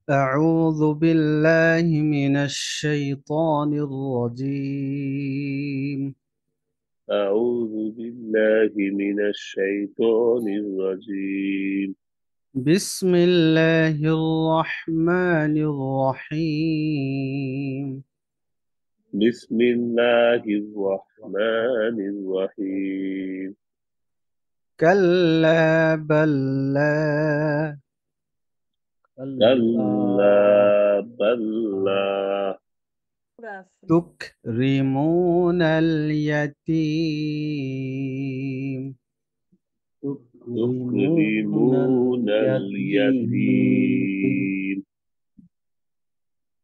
أعوذ بالله من الشيطان الرجيم. أعوذ بالله من الشيطان الرجيم. بسم الله الرحمن الرحيم. بسم الله الرحمن الرحيم. كلا بل لا كلا بل لا تكرمون اليتيم تكرمون اليتيم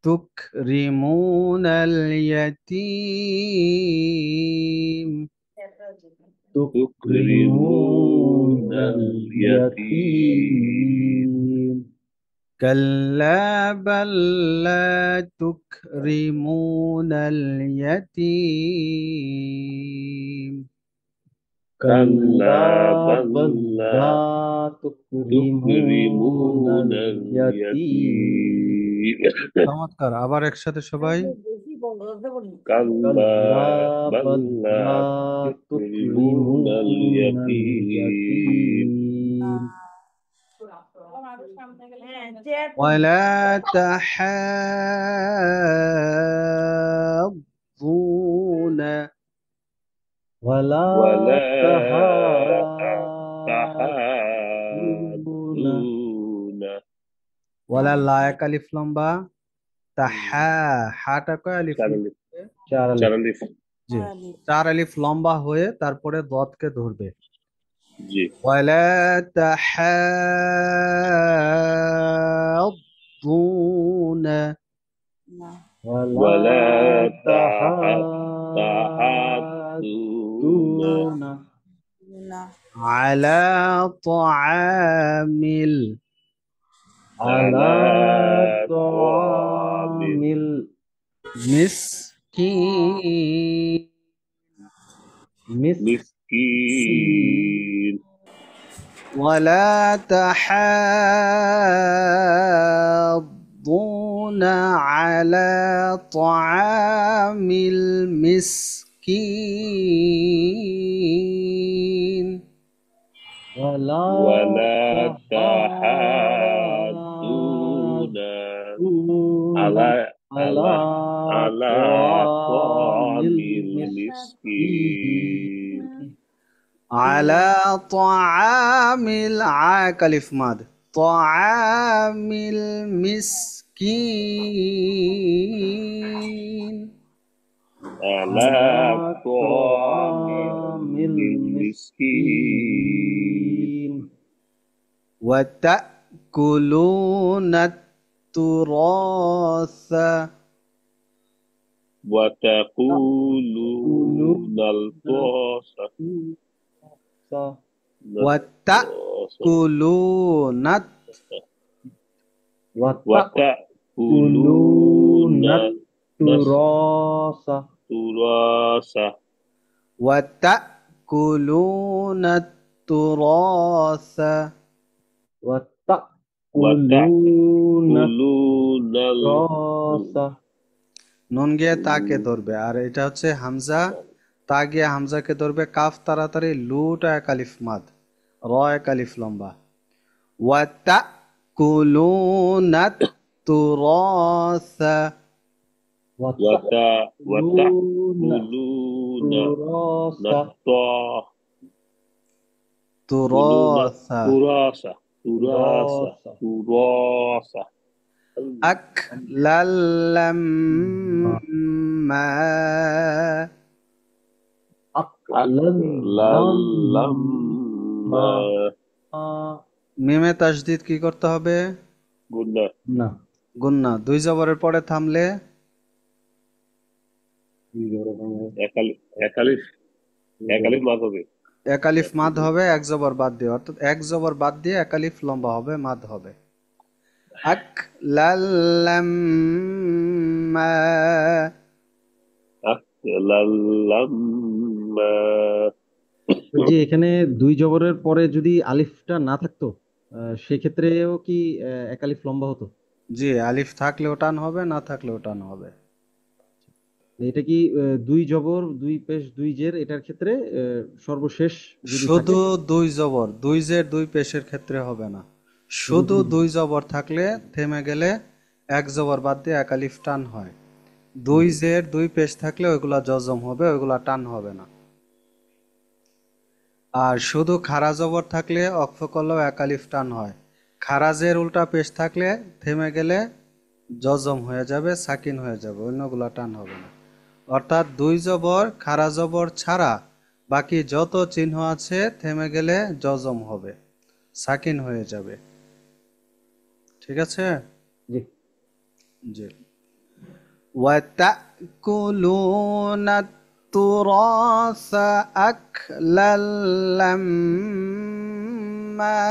تكرمون اليتيم تكرمون اليتيم كلا بل لا تكرمون اليتيم كلا بل لا تكرمون اليتيم চমৎকার, আবার একসাথে সবাই। كلا بل لا تكرمون اليتيم ولا تحاضون ولا تحاضون ولا লা এক আলিফ লম্বা, তাহা হাটা কয় আলিফ চার আলিফ লম্বা? চার আলিফ জি, চার আলিফ লম্বা হয়ে তারপরে দদকে ধরবে। জি ولا تحاضون ولا تحاضون على طعام على طعام المسكين المسكين ولا تحاضون على طعام المسكين ولا تحاضون على على طعام المسكين على طعام كلف ماد طعام المسكين على طعام المسكين وتأكلون التراث وتقولون الطاس وتأكلون وتأكلون التراث وتأكلون التراث وتأكلون নুন গিয়ে তাকে ধরবে, আর এটা হচ্ছে হামজা, তা গিয়ে হামজাকে ধরবে, কাফ তাড়াতাড়ি, লুটা এক আলিফ মাদ, র এক আলিফ লম্বা। وتأكلون التراث وتأكلون تراث تراث أكلا لما لما মিমে তাসদিদ কি করতে হবে? গুন্না গুন্না। দুই জবরের পরে থামলে একালিফ মাদ হবে। এক আলিফ মাদ হবে, এক জবর বাদ দিয়ে, অর্থাৎ এক জবর বাদ দিয়ে এক আলিফ লম্বা হবে, মাদ হবে। আকলাল লাম্মা লাম্মা যে এখানে দুই জবরের পরে যদি আলিফটা না থাকতো সেক্ষেত্রেও কি এক আলিফ লম্বা হতো? জি, আলিফ থাকলেও টান হবে, না থাকলেও টান হবে। এটা কি দুই জবর দুই পেশ দুই জের এটার ক্ষেত্রে সর্বশেষ যদি থাকে? শুধু দুই জবর, দুই জের দুই পেশের ক্ষেত্রে হবে না। শুধু শুধু দুই দুই জবর থাকলে থেমে গেলে এক জবর বাদ দিয়ে এক আলিফ টান হয়। দুই জের দুই পেশ থাকলে ওইগুলা জজম হবে, ওইগুলা টান হবে না। আর শুধু খারা জবর থাকলে অক্ফ করলেও এক আলিফ টান হয়। খারাজের উল্টা পেশ থাকলে থেমে গেলে জজম হয়ে যাবে, সাকিন হয়ে যাবে, অন্যগুলা টান হবে না। অর্থাৎ দুই জবর খারা জবর ছাড়া বাকি যত চিহ্ন আছে থেমে গেলে জজম হবে, সাকিন হয়ে যাবে। ঠিক আছে? জি। জি। وَتَأْكُلُونَ التُّرَاثَ أَكْلًا لَمًّا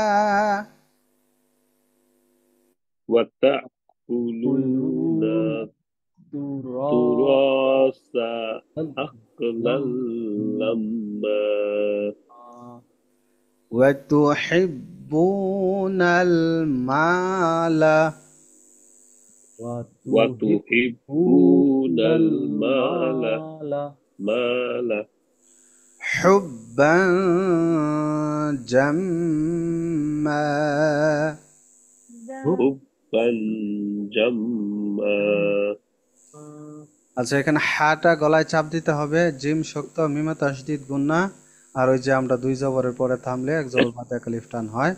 وتأكلون التراث أكلا لما وَتُحِبُّونَ المال وتحبون المال مالا حُبًّا جَمًّا حبا جما আচ্ছা, এখানে হাটা গলায় চাপ দিতে হবে, জিম শক্ত, মিমে তাসদিদ গুন্না, আর ওই যে আমরা দুই জবরের পরে থামলে এক জবর বাদে এক আলিফ টান হয়।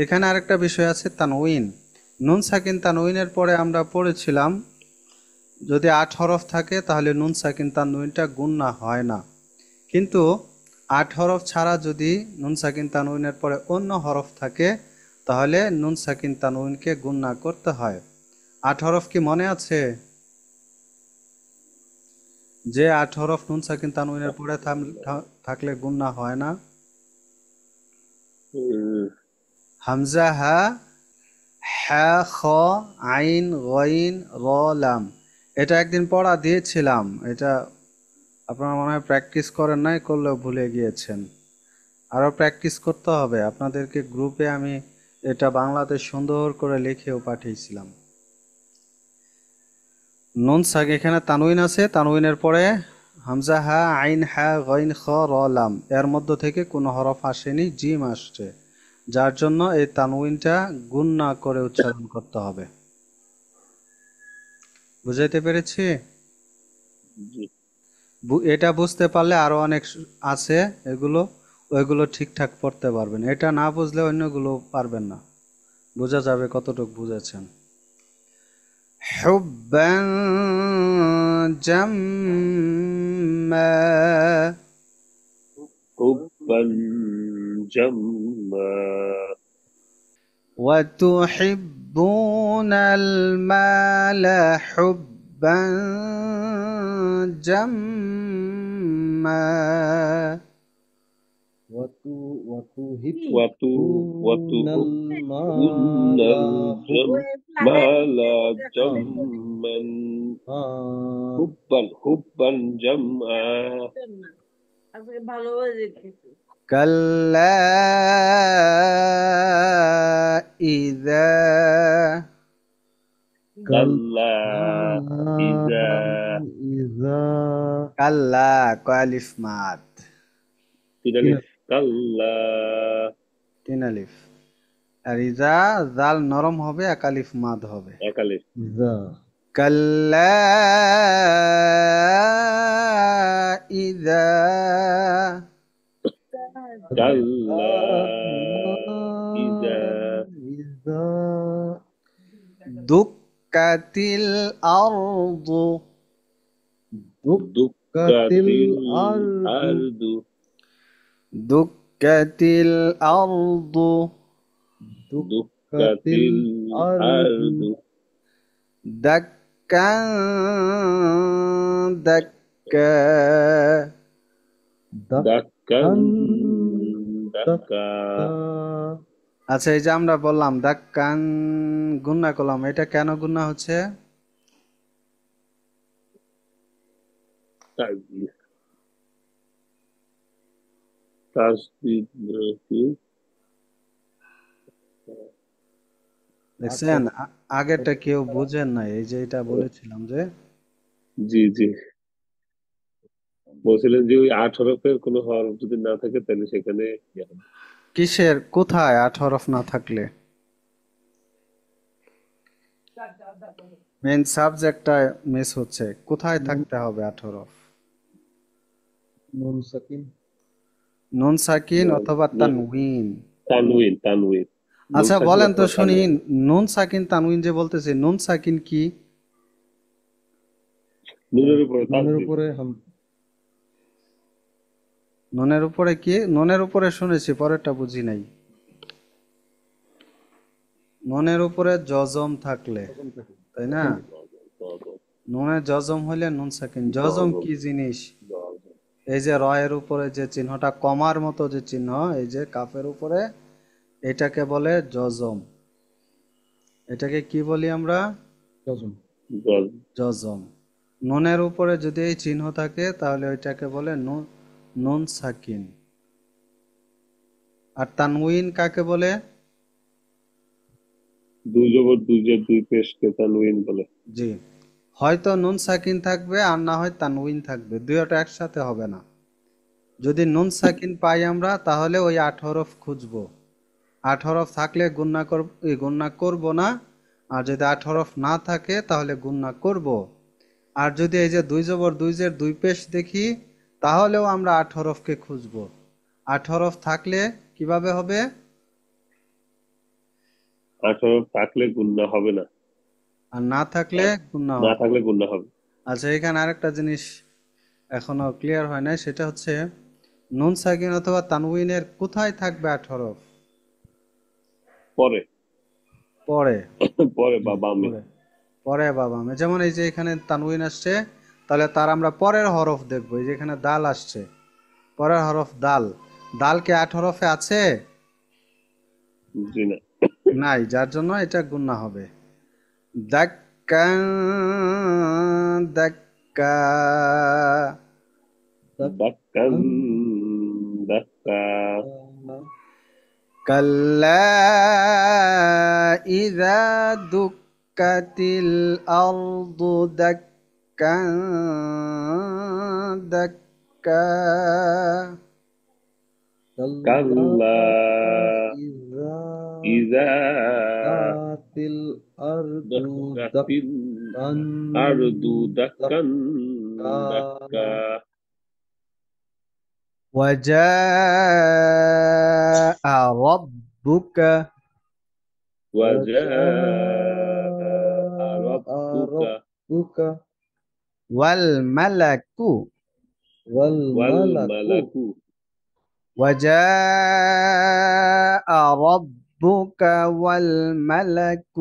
এখানে আরেকটা বিষয় আছে, তানউইন। নুন সাকিন তানউইনের পরে আমরা পড়েছিলাম যদি ৮ হরফ থাকে তাহলে নুন সাকিন তানউইনটা গুন্না হয় না। কিন্তু ৮ হরফ ছাড়া যদি নুন সাকিন তানউইনের পরে অন্য হরফ থাকে তাহলে নুন সাকিন তানউইনকে গুন্না করতে হয়। ৮ হরফ কি মনে আছে? যে ৮ হরফ নুন সাকিন তানউইনের পরে থাকলে গুন্না হয় না? হামজা, হা, হা, খ, আইন, গইন, র, লাম। এটা একদিন পড়া দিয়েছিলাম, এটা আপনারা মনে হয় প্র্যাকটিস করেন নাই, করলেও ভুলে গিয়েছেন। আরও প্র্যাকটিস করতে হবে আপনাদেরকে। গ্রুপে আমি এটা বাংলাতে সুন্দর করে লিখেও পাঠিয়েছিলাম। নুন সাক, এখানে তানউইন আছে, তানউইনের পরে হামজা, হা, আইন, হা, গইন, খ, র, লাম, এর মধ্য থেকে কোনো হরফ আসেনি, জিম আসছে, যার জন্য এই তানউইনটা গুন্না করে উচ্চারণ করতে হবে। বুঝাইতে পেরেছি? এটা বুঝতে পারলে আরো অনেক আছে, এগুলো ওইগুলো ঠিকঠাক পড়তে পারবেন। এটা না বুঝলে অন্যগুলো পারবেন না। বোঝা যাবে কতটুকু বুঝেছেন। হুব্বান জাম্মা حبا جما وتحبون المال حبا جما وتحبون الجمال جما حبا جما كلا إذا كلا إذا কাল্লা কয়ালিফ মাদ, تلف كلا তিন আলিফ। আর ইজা জাল নরম হবে, একালিফ মাদ হবে। أكلف কাল্লা ইজা كلا إذا দুক্কাতিল আরদু دكت الأرض দুক্কাতিল আরদু دكت الأرض দাক্কান দাক্কা دكا دكا আচ্ছা, এই যে আমরা বললাম দাক্কান গুন্না করলাম, এটা কেন গুন্না হচ্ছে? تشديد في দেখছেন আগেরটা কেউ বুঝেন নাই, এই যে এটা বলেছিলাম যে জি জি, বলছিলেন যে ওই 8 হরফের কোনো হরফ যদি না থাকে তাহলে সেখানে ইয়ে হবে। কিসের কোথায় 8 হরফ না থাকলে মেন সাবজেক্টটা মিস হচ্ছে, কোথায় থাকতে হবে 8 হরফ? নুন সাকিন। নুন সাকিন নুন অথবা নুন তানউইন। তানউইন তানউইন, নুন আচ্ছা সাকিন বলেন তো অথবা শুনি, তানউইন। নুন সাকিন তানউইন যে বলতেছে, নুন সাকিন কি? নুনের উপরে নুনের তাসদিদ। উপরে নুনের উপরে কি? নুনের উপরে শুনেছি, পরেরটা বুঝি নাই। নুনের উপরে জজম থাকলে, তাই না? নুনের জজম হইলে নুন সাকিন। জজম কি জিনিস? এই যে রয়ের উপরে যে চিহ্নটা কমার মতো যে চিহ্ন, এই যে কাফের উপরে, এটাকে বলে জজম। এটাকে কি বলি আমরা? জজম। জজম। নুনের উপরে যদি এই চিহ্ন থাকে তাহলে ওইটাকে বলে নুন সাকিন। আর তানউইন কাকে বলে? দুই জবর দুই জের দুই পেশকে তানউইন বলে। জি, হয়তো নুন সাকিন থাকবে আর না হয় তানউইন থাকবে, দুইটা একসাথে হবে না। যদি নুন সাকিন পাই আমরা তাহলে ওই 8 হরফ খুঁজবো। 8 হরফ থাকলে গুণনা করব না, আর যদি 8 হরফ না থাকে তাহলে গুণনা করব। আর যদি এই যে দুই জবর দুই জের দুই পেশ দেখি তাহলেও আমরা 8 হরফকে খুঁজবো। 8 হরফ থাকলে কিভাবে হবে? 8 হরফ থাকলে গুণনা হবে না, আর না থাকলে আর গুণনা না হবে। থাকলে গুণনা হবে। আচ্ছা, এখানে আরেকটা জিনিস এখনো ক্লিয়ার হয় নাই, সেটা হচ্ছে নুন সাকিন অথবা তানউইনের কোথায় থাকবে 8 হরফ? পরে পরে। পরে জি, বা বামে। পরে। পরে বাবা মে, যেমন এই যে এখানে তানউইন আসছে, তাহলে তার আমরা পরের হরফ দেখবো। এই যে এখানে দাল আসছে, পরের হরফ দাল। দাল কি 8 হরফে আছে? জি না। নাই, যার জন্য এটা গুণনা হবে। দাক্কা, দাক্কা। দাক্কান দাক্কা। কাল্লা ইযা দুক্কাতিল আরদু দাক্কা, দাক্কা। কাল্লা ইযা ইযা দাকাতিল আরদু দাক্কাতিল দাক্কান আরদু দাক্কান দাক্কা। দাক্কা। وجاء ربك وجاء وجاء ربك ربك والملك. والملك. والملك. وجاء ربك والملك.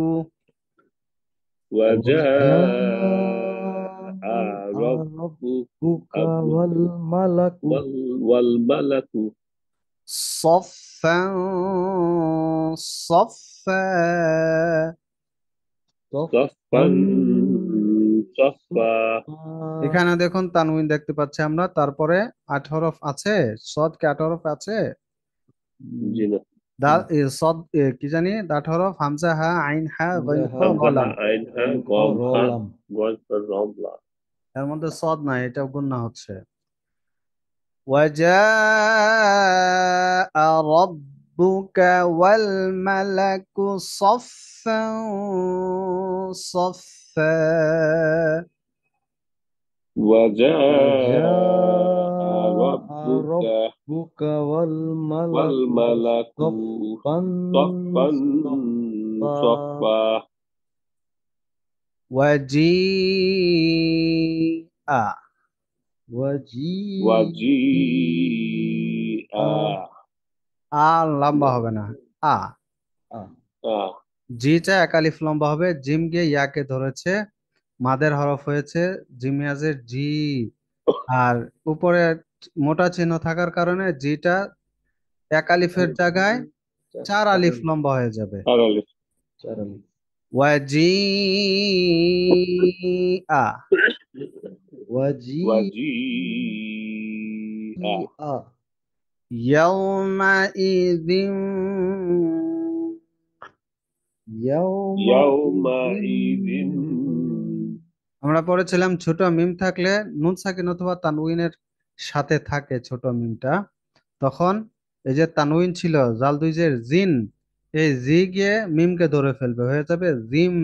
وجاء ربك ربك والملك والملك صفا صفا. صفا صفا. এখানে দেখুন তানউইন দেখতে পাচ্ছি আমরা, তারপরে 8 হরফ আছে। সদ কি 8 হরফ আছে? জি না। দাল সদ কি জানি, 8 হরফ হামজা হা আইন হা গইন খ র হামজা হা লাম। আইন হা গম হা রলাম। গজ রমলা। এর মধ্যে সদ নাই, এটা গুণনা হচ্ছে। وجاء ربك والملك صفا صفا. وجاء وجاء ربك ربك والملك والملك صفا صفا صفا. صفا. وجيء. وجيء আর লম্বা হবে না, আ। জিটা একালিফ লম্বা হবে, জিম গিয়ে ইয়াকে ধরেছে, মাদের হরফ হয়েছে জিমিয়াজের জি। আর উপরে মোটা চিহ্ন থাকার কারণে জিটা একালিফের জায়গায় 4 আলিফ লম্বা হয়ে যাবে। আরালিফ। ওয়াজিআ। وجيء ইয়াউমাইযিন يومئذ يومئذ আমরা পড়েছিলাম ছোট মিম থাকলে নুন সাকিন অথবা তানউইনের সাথে থাকে ছোট মিমটা, তখন এই যে তানউইন ছিল জাল দুই জের জিন, এই জি গিয়ে মিমকে ধরে ফেলবে, হয়ে যাবে জিম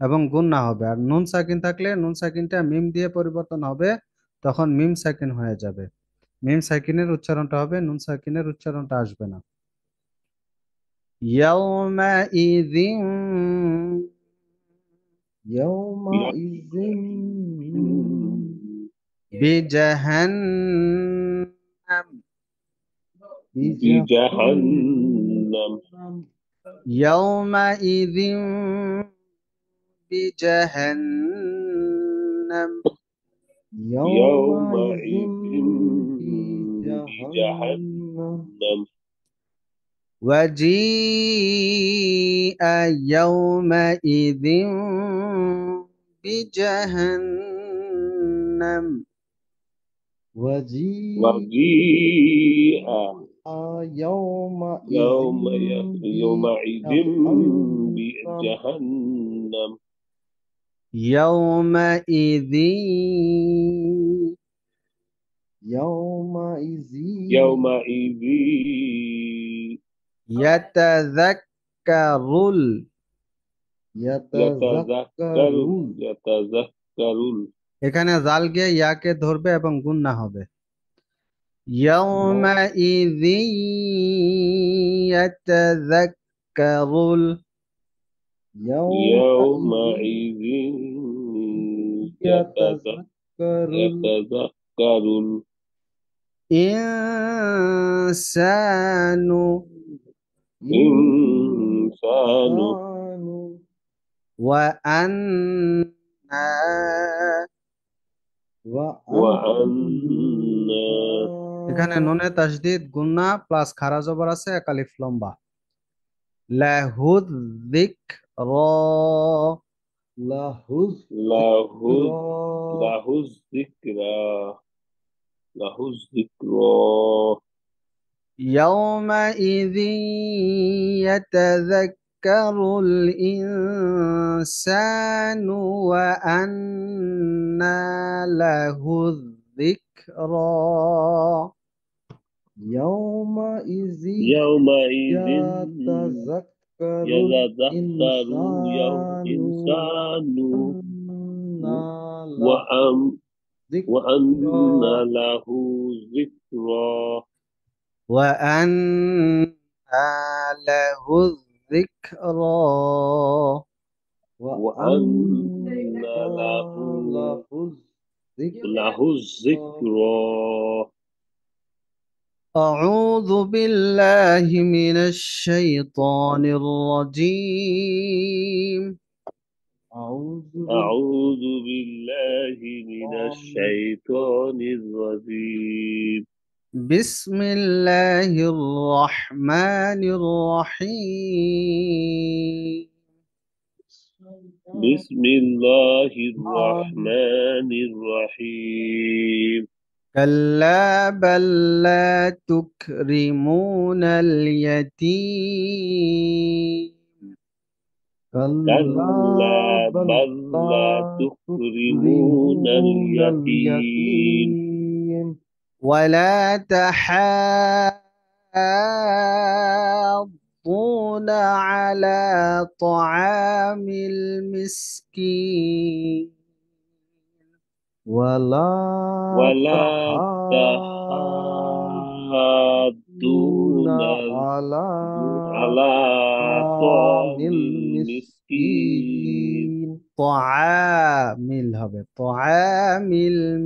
এবং গুণনা হবে। আর নুন সাকিন থাকলে নুন সাকিনটা মিম দিয়ে পরিবর্তন হবে, তখন মিম সাকিন হয়ে যাবে। মিম সাকিনের উচ্চারণটা হবে, নুন সাকিনের উচ্চারণটা আসবে না। ইয়াউমাইযিন يومئذ বিজাহান্নাম بجهنم بجهنم ইয়াউমাইযিন বিজাহান্নাম يومئذ يومئذ بجهنم بجهنم وجيء يومئذ بجهنم وجيء وجيء يومئذ يومئذ بجهنم بجهنم يومئذ يومئذ يومئذ يتذكر يتذكر يتذكر يتذكر এখানে জাল গিয়ে ইয়াকে ধরবে এবং গুণনা হবে। يومئذ يتذكر يومئذ يتذكر يتذكر الإنسان الإنسان وأنى وأن এখানে নুনে তাসদিদ গুন্না প্লাস খারা জবর আছে, এক আলিফ লম্বা। লাহুদ যিকর له له الذكرى له الذكرى له الذكرى يومئذ يتذكر الإنسان وأنى له الذكرى يومئذ يومئذ يتذكر يتذكر الإنسان الإنسان وأنى له وأن الذكرى له ذكرى وأنى له الذكرى وأن له له له الذكرى أعوذ بالله من الشيطان الرجيم أعوذ بالله من الشيطان الرجيم بسم الله الرحمن الرحيم بسم الله الرحمن الرحيم كلا بل لا تكرمون اليتيم كلا بل لا تكرمون اليتيم ولا تحاضون على طعام المسكين ولا ولا تحاضون تحاضون على على طعام طعام المسكين المسكين طعام হবে طعام طعام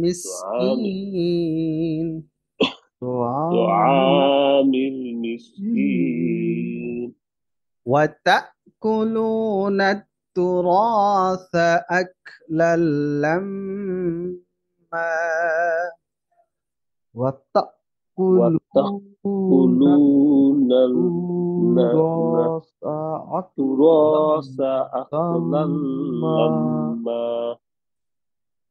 المسكين طعام طعام المسكين وتأكلون التراث أكلا لما وتأكلون وتأكلون التراث التراث أكلا لما لما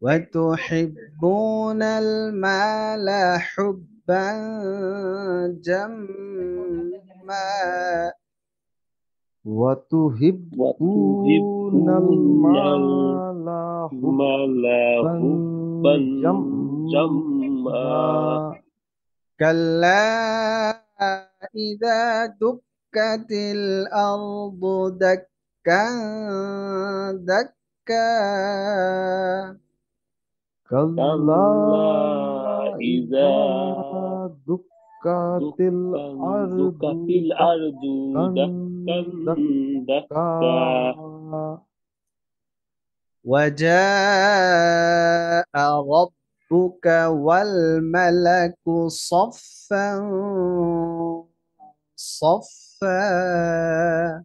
وتحبون المال حبا جما وتحبون وتحبون المال المال حبا حبا جما جما كلا إذا دكت الأرض دكا دكا كلا كلا إذا إذا دكت الأرض دكت الأرض دكا دكا دكا دكا وجاء ربك والملك صفا صفا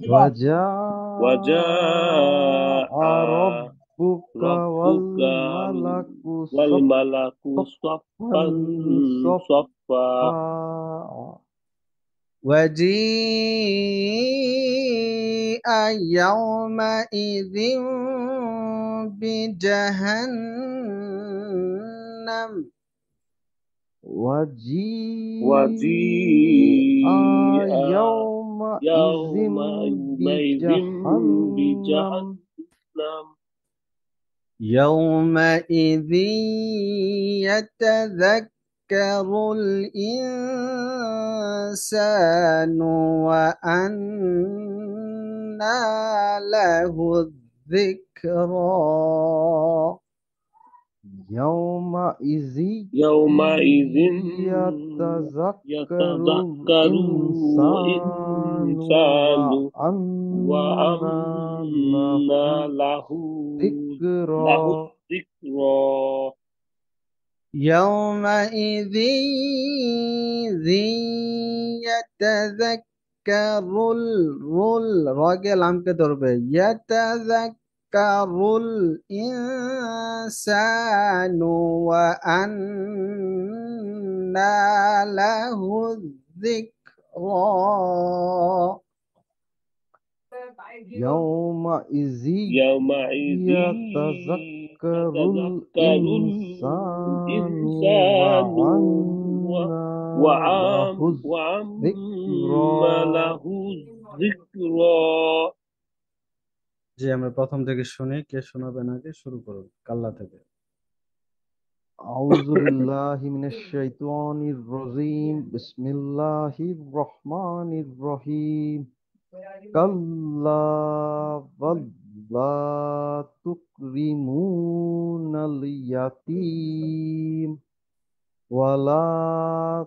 وجاء وجاء ربك ربك والملك والملك صفا صفا صفا صفا وجيء يومئذ بجهنم وجيء وجيء يومئذ يومئذ بجهنم بجهنم يومئذ يتذكر الإنسان وأنى له الذكرى يومئذ يومئذ يتذكر يتذكر الإنسان الإنسان وأنى وأنى له له الذكرى الذكرى يومئذ يتذكر راجل عم كدربه يتذكر الإنسان وأنى له الذكرى يومئذ يومئذ يتذكر يتذكر الإنسان الإنسان وأنى له وعم الذكرى له الذكرى জি আমরা প্রথম থেকে শুনি কে শোনাবেন আগে শুরু করুন কাল্লা থেকে أعوذ بالله من الشيطان الرجيم بسم الله الرحمن الرحيم كلا بل لا تكرمون اليتيم ولا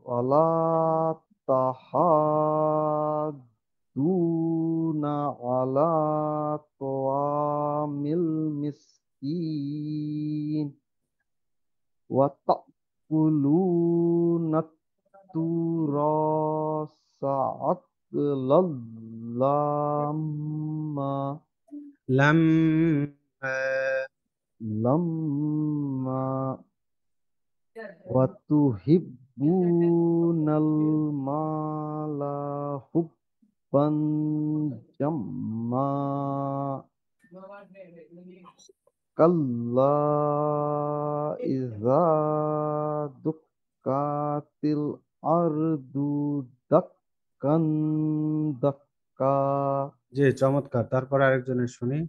ولا تحاضون على طعام المسكين وتأكلون التراث أكلا لما لما وتحبون المال حبا جما كلا إذا دكت الأرض دكا دكا জি চমৎকার তারপর আরেকজনের শুনি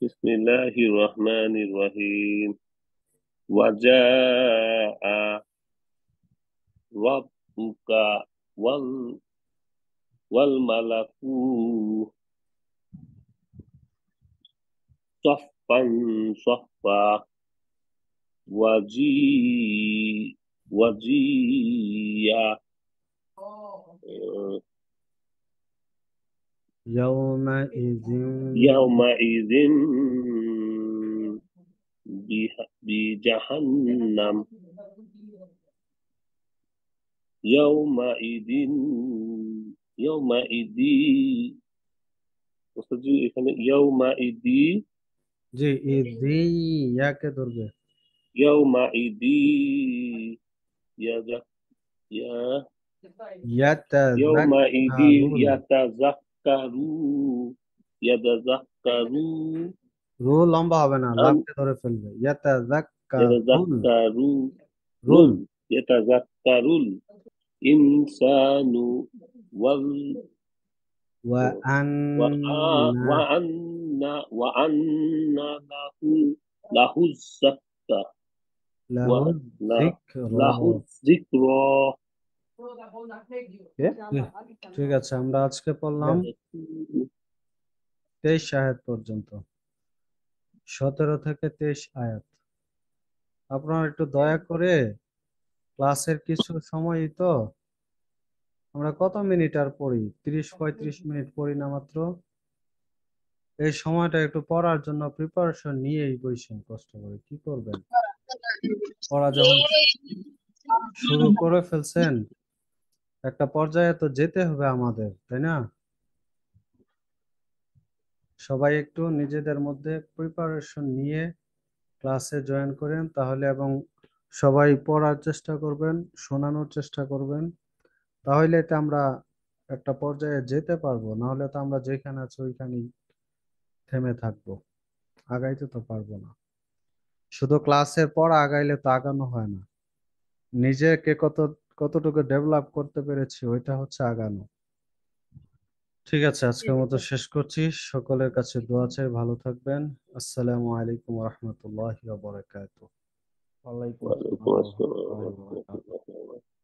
بسم الله الرحمن الرحيم وجاء ربك والملك صفا صفا وجيء يومئذ يومئذ بجهنم يومئذ এখানে يومئذ জি ইদি ইয়াকে ধরবে يومئذ يذك يا يومئذ يتذكر রু লম্বা হবে না লাভকে ধরে ফেলবে ইয়াতাযাক্কারুল يتذكر রুল يتذكر الإنسان وال وأن وأن له الزكاة له وله الذكرى। الذكرى ঠিক আছে, আমরা আজকে পড়লাম 23 আয়াত পর্যন্ত, 17 থেকে 23 আয়াত। আপনারা একটু দয়া করে ক্লাসের কিছু সময় তো আমরা কত মিনিট আর পড়ি, 30-35 মিনিট পড়ি না মাত্র। এই সময়টা একটু পড়ার জন্য প্রিপারেশন নিয়েই বসেন কষ্ট করে, কি করবেন? পড়া যখন শুরু করে ফেলছেন, একটা পর্যায়ে তো যেতে হবে আমাদের, তাই না? সবাই একটু নিজেদের মধ্যে প্রিপারেশন নিয়ে ক্লাসে জয়েন করেন তাহলে, এবং সবাই পড়ার চেষ্টা করবেন, শোনানোর চেষ্টা করবেন, তাহলে তো আমরা একটা পর্যায়ে যেতে পারবো। না হলে তো আমরা যেখানে আছি ওইখানেই থেমে থাকবো, আগাইতে তো পারবো না। শুধু ক্লাসের পর আগাইলে তো আগানো হয় না, নিজেকে কতটুকু ডেভেলপ করতে পেরেছি ওইটা হচ্ছে আগানো। ঠিক আছে, আজকের মতো শেষ করছি। সকলের কাছে দোয়া চাই, ভালো থাকবেন। আসসালামু আলাইকুম রহমতুল্লাহি ওয়া বারাকাতুহু। ওয়ালাইকুম আসসালাম وعليكم ওয়া السلام রাহমাতুল্লাহি ওয়া ورحمة বারাকাতুহু। الله وبركاته